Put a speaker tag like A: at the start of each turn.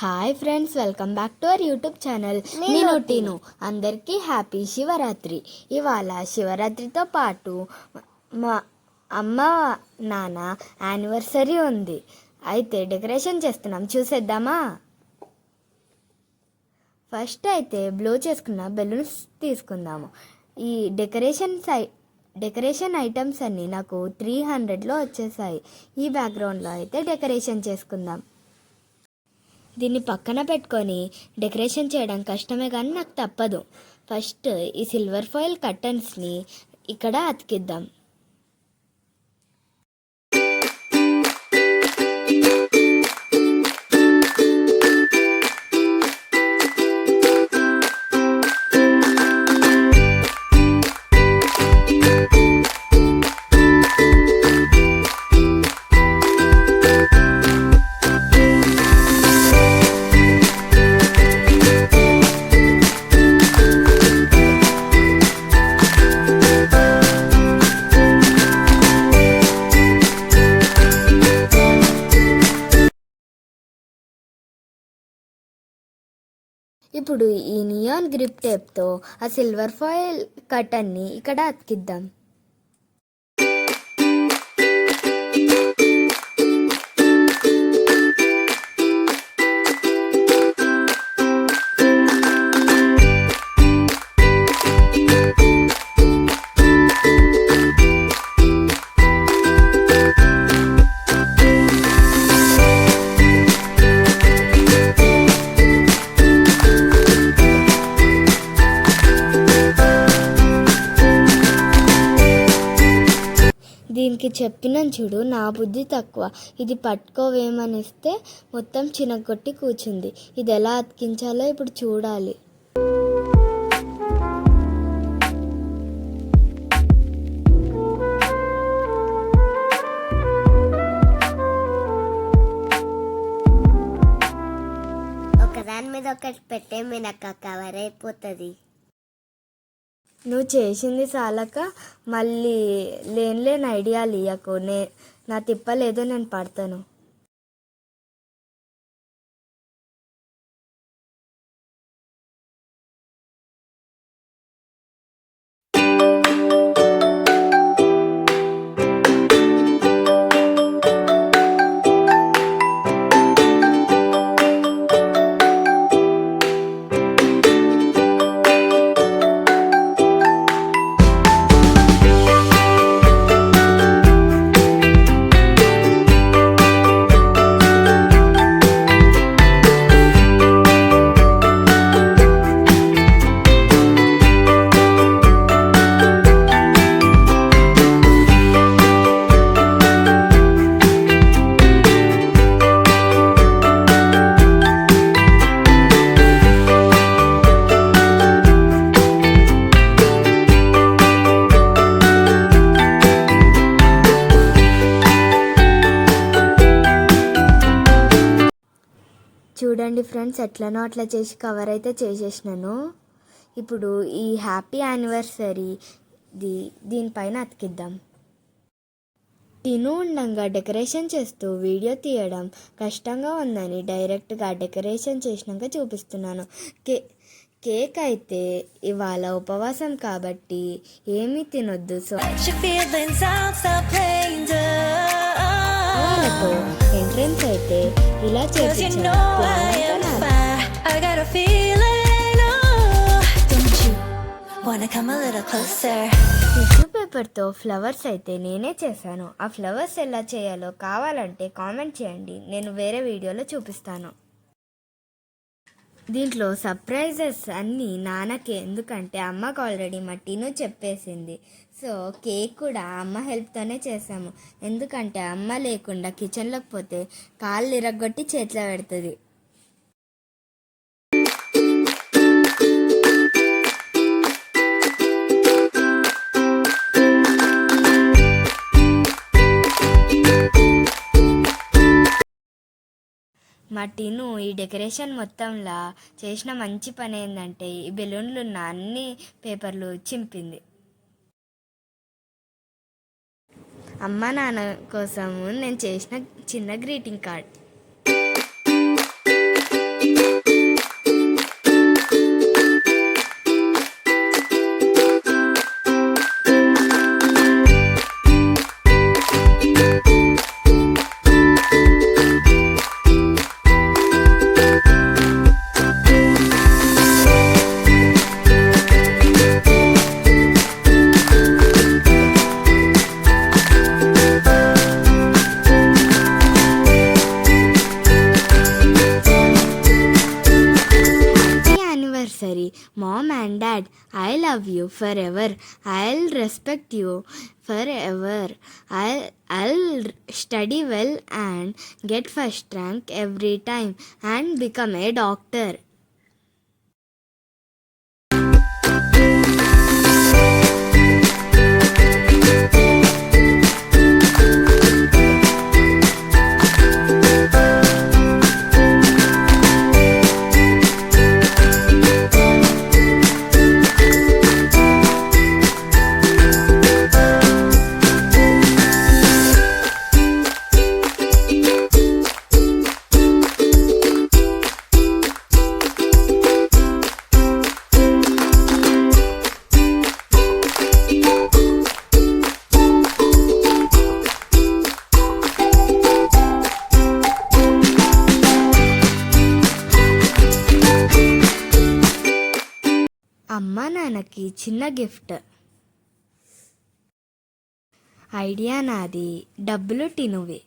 A: Hi friends, welcome back to our YouTube channel. నేను టీను. అందరికీ హ్యాపీ శివరాత్రి. ఇవాళ శివరాత్రితో పాటు మా అమ్మ నాన్న యానివర్సరీ ఉంది. అయితే డెకరేషన్ చేస్తున్నాం, చూసేద్దామా? ఫస్ట్ అయితే బ్లో చేసుకున్న బెలూన్స్ తీసుకుందాము. ఈ డెకరేషన్ ఐటమ్స్ అన్నీ నాకు 300లో వచ్చేసాయి. ఈ బ్యాక్గ్రౌండ్లో అయితే డెకరేషన్ చేసుకుందాం. దీన్ని పక్కన పెట్టుకొని డెకరేషన్ చేయడం కష్టమే, కానీ నాకు తప్పదు. ఫస్ట్ ఈ సిల్వర్ ఫాయిల్ కర్టన్స్ని ఇక్కడ అతికిద్దాం. ఇప్పుడు ఈ నియాన్ గ్రిప్ టేప్తో ఆ సిల్వర్ ఫాయిల్ కర్టన్ని ఇక్కడ అతికిద్దాం. దీనికి చెప్పినాను చూడు, నా బుద్ధి తక్కువ. ఇది పట్టుకోవేమనిస్తే మొత్తం చినగొట్టి కూర్చుంది. ఇది ఎలా అతికించాలో ఇప్పుడు చూడాలి.
B: ఒకదాని మీద ఒకటి పెట్టే మీనక్క కవర్ అయిపోతుంది.
A: నువ్వు చేసింది చాలక మళ్ళీ లేని ఐడియాలు ఇయ్యకు. నా తిప్పలేదో నేను పడతాను. చూడండి ఫ్రెండ్స్, ఎట్లనో అట్లా చేసి కవర్ అయితే చేసేసినాను. ఇప్పుడు ఈ హ్యాపీ యానివర్సరీ దీనిపైన అతికిద్దాం. తిను ఉండంగా డెకరేషన్ చేస్తూ వీడియో తీయడం కష్టంగా ఉందని డైరెక్ట్గా డెకరేషన్ చేసినాక చూపిస్తున్నాను. కేక్ అయితే ఇవాళ ఉపవాసం కాబట్టి ఏమీ తినొద్దు. సో ఎంట్రెన్స్ అయితే ఇలా చేపించాను. టిష్యూ పేపర్తో ఫ్లవర్స్ అయితే నేనే చేశాను. ఆ ఫ్లవర్స్ ఎలా చేయాలో కావాలంటే కామెంట్ చేయండి, నేను వేరే వీడియోలో చూపిస్తాను. దీంట్లో సర్ప్రైజెస్ అన్నీ నాన్నకే, ఎందుకంటే అమ్మకు ఆల్రెడీ మా టీను చెప్పేసింది. సో కేక్ కూడా అమ్మ హెల్ప్తోనే చేసాము, ఎందుకంటే అమ్మ లేకుండా కిచెన్లోకి పోతే కాళ్ళు ఇరగొట్టి చేతిలో పెడుతుంది. మా టీను ఈ డెకరేషన్ మొత్తంలా చేసిన మంచి పని ఏంటంటే ఈ బెలూన్లు ఉన్న అన్ని పేపర్లు చింపింది. అమ్మ నాన్న కోసం నేను చేసిన చిన్న greeting card. Mom and dad, I love you for ever, I'll respect you for ever, I'll study well and get first rank every time and become a doctor. అమ్మా నాన్నకి చిన్న గిఫ్ట్. ఐడియా నాది, డబ్బులు టినువి.